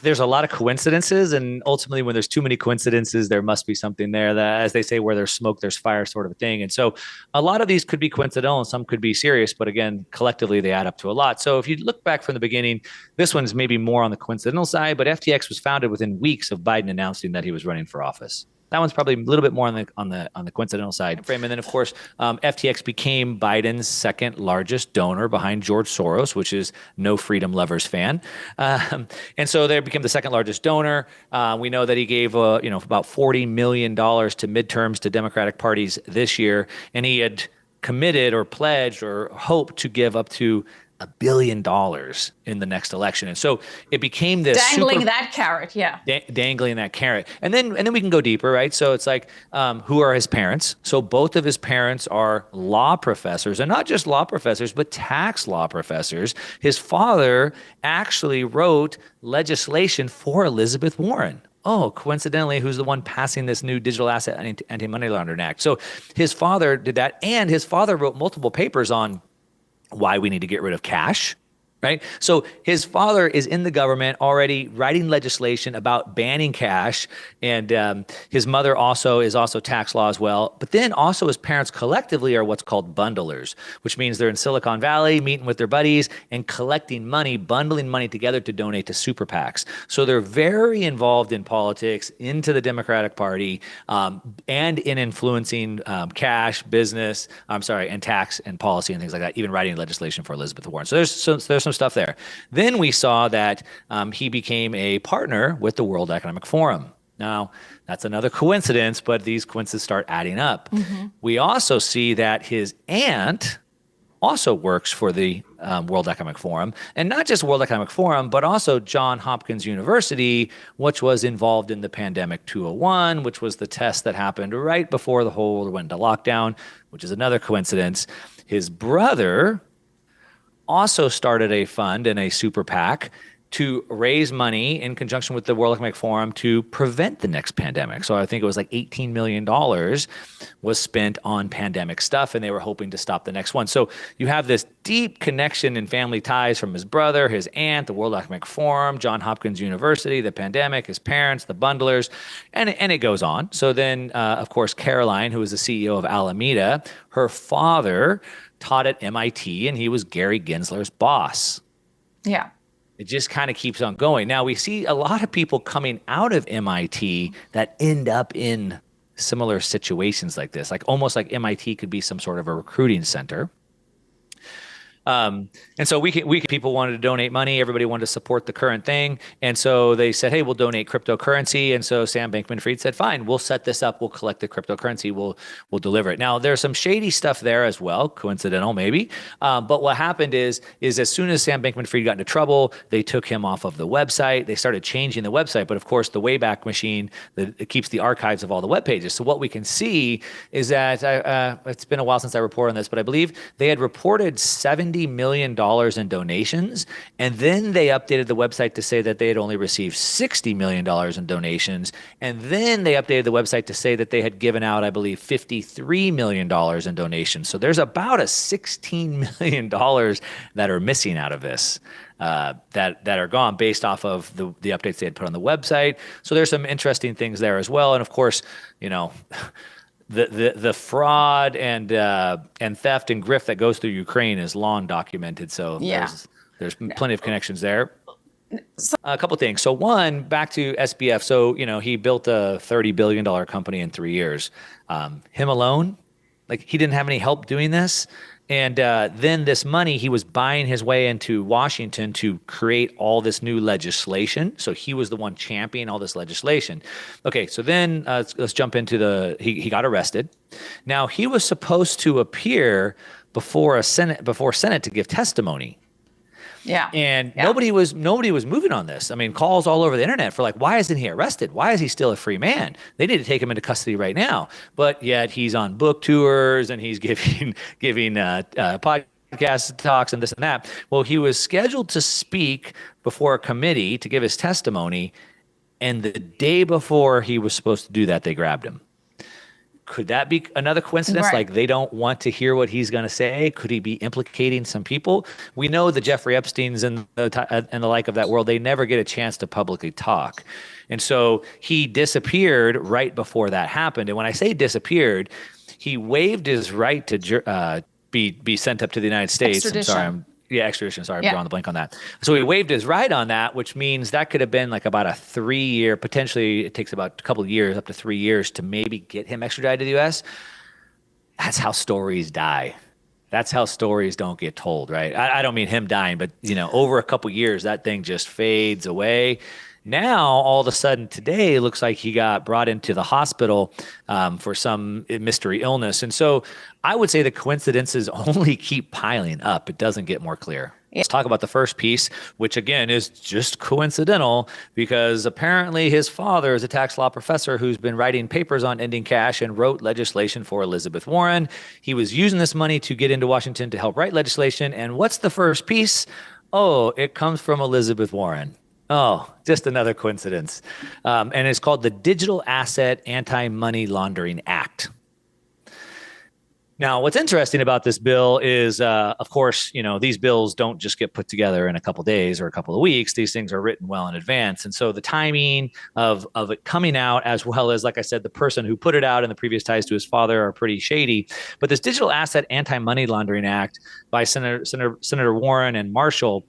there's a lot of coincidences, and ultimately when there's too many coincidences, there must be something there that, as they say, where there's smoke, there's fire sort of a thing. And so a lot of these could be coincidental and some could be serious, but again, collectively they add up to a lot. So if you look back from the beginning, this one's maybe more on the coincidental side, but FTX was founded within weeks of Biden announcing that he was running for office. That one's probably a little bit more on the coincidental side frame. And then, of course, FTX became Biden's second largest donor behind George Soros, which is no freedom lovers fan. And so they became the second largest donor. We know that he gave about $40 million to midterms to Democratic parties this year, and he had committed or pledged or hoped to give up to $1 billion in the next election. And so it became this dangling that carrot. Yeah. Dangling that carrot. And then we can go deeper, right? So it's like, who are his parents? So both of his parents are law professors, and not just law professors, but tax law professors. His father actually wrote legislation for Elizabeth Warren. Oh, coincidentally, who's the one passing this new Digital Asset Anti-Money Laundering Act? So his father did that, and his father wrote multiple papers on why we need to get rid of cash, right? So his father is in the government already writing legislation about banning cash, and his mother is also tax law as well. But then also his parents collectively are what's called bundlers, which means they're in Silicon Valley meeting with their buddies and collecting money, bundling money together to donate to super PACs. So they're very involved in politics, into the Democratic Party, and in influencing cash, business, and tax and policy and things like that, even writing legislation for Elizabeth Warren. So there's some stuff there. Then we saw that he became a partner with the World Economic Forum. Now, that's another coincidence, but these coincidences start adding up. Mm-hmm. We also see that his aunt also works for the World Economic Forum, and not just World Economic Forum, but also Johns Hopkins University, which was involved in the Pandemic 201, which was the test that happened right before the whole world went into lockdown, which is another coincidence. His brother also started a fund and a super PAC to raise money in conjunction with the World Economic Forum to prevent the next pandemic. So I think it was like $18 million was spent on pandemic stuff, and they were hoping to stop the next one. So you have this deep connection and family ties from his brother, his aunt, the World Economic Forum, Johns Hopkins University, the pandemic, his parents, the bundlers, and it goes on. So then, of course, Caroline, who was the CEO of Alameda, her father taught at MIT, and he was Gary Gensler's boss. Yeah. It just kind of keeps on going. Now, we see a lot of people coming out of MIT that end up in similar situations like this, like almost like MIT could be some sort of a recruiting center. And so people wanted to donate money. Everybody wanted to support the current thing. And so they said, hey, we'll donate cryptocurrency. And so Sam Bankman-Fried said, fine, we'll set this up. We'll collect the cryptocurrency. We'll deliver it. Now, there's some shady stuff there as well. Coincidental, maybe. But what happened is as soon as Sam Bankman-Fried got into trouble, they took him off of the website. They started changing the website. But of course, the Wayback Machine, it keeps the archives of all the web pages. So what we can see is that it's been a while since I reported on this, but I believe they had reported $70 million in donations. And then they updated the website to say that they had only received $60 million in donations. And then they updated the website to say that they had given out, I believe, $53 million in donations. So there's about a $16 million that are missing out of this. That are gone based off of the updates they had put on the website. So there's some interesting things there as well. And of course, the fraud and theft and grift that goes through Ukraine is long documented. So yeah. there's plenty of connections there. A couple of things. So one, back to SBF. So, he built a $30 billion company in 3 years. Him alone, like he didn't have any help doing this. And then this money, he was buying his way into Washington to create all this new legislation. So he was the one championing all this legislation. Okay, so then let's jump into he got arrested. Now, he was supposed to appear before Senate to give testimony. Yeah. And nobody was moving on this. I mean, calls all over the internet for like, why isn't he arrested? Why is he still a free man? They need to take him into custody right now. But yet he's on book tours and he's giving podcast talks and this and that. Well, he was scheduled to speak before a committee to give his testimony. And the day before he was supposed to do that, they grabbed him. Could that be another coincidence? Right. Like they don't want to hear what he's going to say. Could he be implicating some people? We know the Jeffrey Epsteins and the like of that world, they never get a chance to publicly talk. And so he disappeared right before that happened. And when I say disappeared, he waived his right to be sent up to the United States. Extradition. I'm sorry, extradition. Sorry, I'm drawing the blank on that. So he waived his right on that, which means that could have been like about a 3-year, potentially it takes about a couple of years, up to 3 years to maybe get him extradited to the U.S. That's how stories die. That's how stories don't get told, right? I don't mean him dying, but over a couple of years, that thing just fades away. Now, all of a sudden today, it looks like he got brought into the hospital for some mystery illness. And so I would say the coincidences only keep piling up. It doesn't get more clear. Let's talk about the first piece, which again is just coincidental because apparently his father is a tax law professor who's been writing papers on ending cash and wrote legislation for Elizabeth Warren. He was using this money to get into Washington to help write legislation. And what's the first piece? Oh, it comes from Elizabeth Warren. Oh, just another coincidence. And it's called the Digital Asset Anti-Money Laundering Act. Now, what's interesting about this bill is, of course, these bills don't just get put together in a couple of days or a couple of weeks. These things are written well in advance. And so the timing of it coming out, as well as, like I said, the person who put it out and the previous ties to his father are pretty shady. But this Digital Asset Anti-Money Laundering Act by Senator Warren and Marshall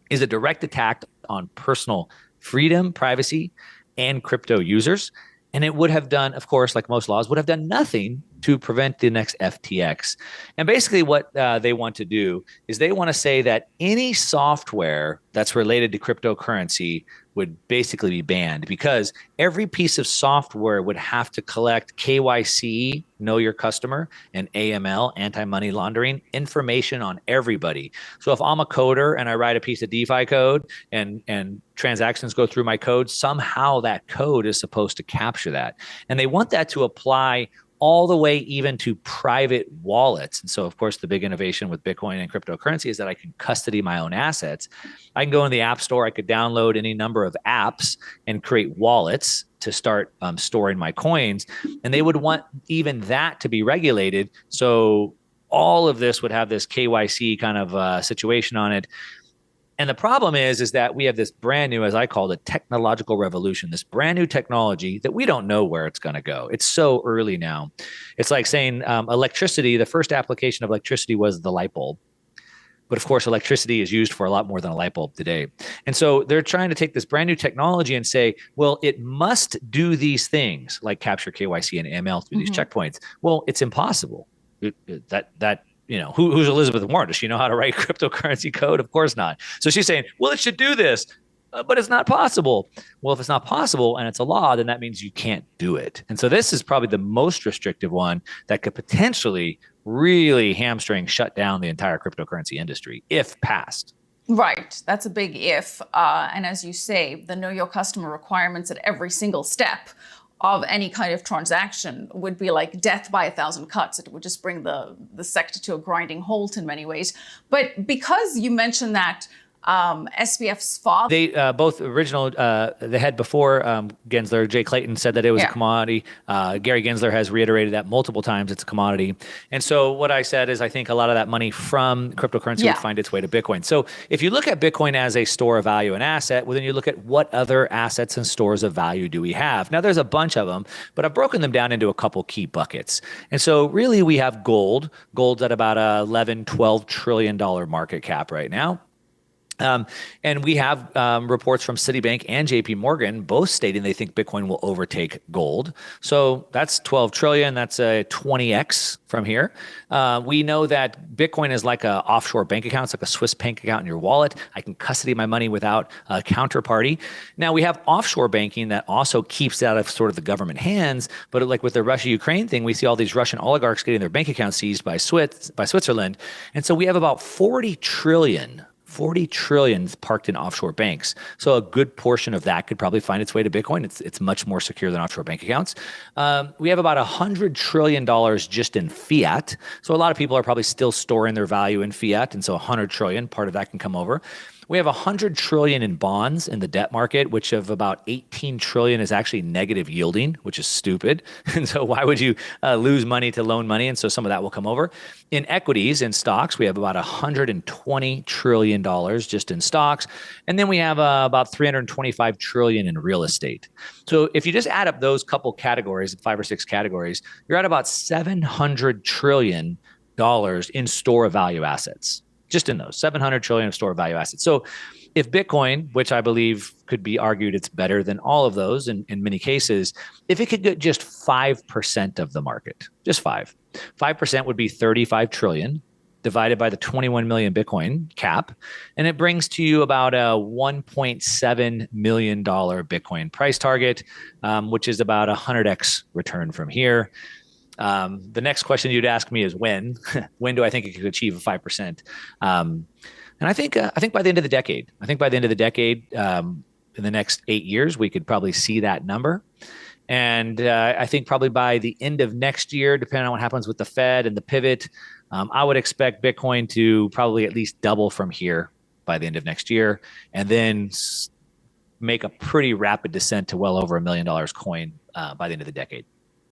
is a direct attack on personal freedom, privacy, and crypto users. And it would have done, of course, like most laws, would have done nothing to prevent the next FTX. And basically what they want to do is they want to say that any software that's related to cryptocurrency would basically be banned because every piece of software would have to collect KYC, know your customer, and AML, anti-money laundering, information on everybody. So if I'm a coder and I write a piece of DeFi code and transactions go through my code, somehow that code is supposed to capture that. And they want that to apply all the way even to private wallets. And so, of course, the big innovation with Bitcoin and cryptocurrency is that I can custody my own assets. I can go in the App Store. I could download any number of apps and create wallets to start storing my coins. And they would want even that to be regulated. So all of this would have this KYC kind of situation on it. And the problem is that we have this brand new, as I call it, technological revolution, this brand new technology that we don't know where it's going to go. It's so early now. It's like saying electricity, the first application of electricity was the light bulb. But of course, electricity is used for a lot more than a light bulb today. And so they're trying to take this brand new technology and say, well, it must do these things like capture KYC and AML through these checkpoints. Well, it's impossible. Who's Elizabeth Warren? Does she know how to write cryptocurrency code? Of course not. So she's saying, well, it should do this, but it's not possible. Well, if it's not possible and it's a law, then that means you can't do it. And so this is probably the most restrictive one that could potentially really hamstring, shut down the entire cryptocurrency industry if passed. Right. That's a big if. And as you say, the know your customer requirements at every single step of any kind of transaction would be like death by 1,000 cuts. It would just bring the sector to a grinding halt in many ways. But because you mentioned that SBF's father. They both original, the head before Gensler, Jay Clayton, said that it was a commodity. Gary Gensler has reiterated that multiple times it's a commodity. And so what I said is I think a lot of that money from cryptocurrency would find its way to Bitcoin. So if you look at Bitcoin as a store of value and asset, well, then you look at what other assets and stores of value do we have? Now, there's a bunch of them, but I've broken them down into a couple key buckets. And so really we have gold. Gold's at about a $11-12 trillion market cap right now. And we have reports from Citibank and JP Morgan, both stating they think Bitcoin will overtake gold. So that's 12 trillion. That's a 20x from here. We know that Bitcoin is like an offshore bank account. It's like a Swiss bank account in your wallet. I can custody my money without a counterparty. Now we have offshore banking that also keeps it out of sort of the government hands. But like with the Russia-Ukraine thing, we see all these Russian oligarchs getting their bank accounts seized by Switzerland. And so we have about 40 trillion parked in offshore banks. So a good portion of that could probably find its way to Bitcoin. It's much more secure than offshore bank accounts. We have about $100 trillion just in fiat. So a lot of people are probably still storing their value in fiat. And so 100 trillion, part of that can come over. We have 100 trillion in bonds in the debt market, which of about 18 trillion is actually negative yielding, which is stupid. And so why would you lose money to loan money? And so some of that will come over. In equities and stocks, we have about 120 trillion dollars just in stocks, and then we have about 325 trillion in real estate. So if you just add up those couple categories, 5 or 6 categories, you're at about 700 trillion dollars in store of value assets, just in those 700 trillion of store value assets. So if Bitcoin, which I believe could be argued it's better than all of those in many cases, if it could get just 5% of the market, just 5% would be 35 trillion divided by the 21 million Bitcoin cap. And it brings to you about a $1.7 million Bitcoin price target, which is about a 100x return from here. The next question you'd ask me is when. When do I think it could achieve a 5%? And I think by the end of the decade. I think by the end of the decade, in the next 8 years, we could probably see that number. And I think probably by the end of next year, depending on what happens with the Fed and the pivot, I would expect Bitcoin to probably at least double from here by the end of next year, and then make a pretty rapid descent to well over $1 million coin by the end of the decade.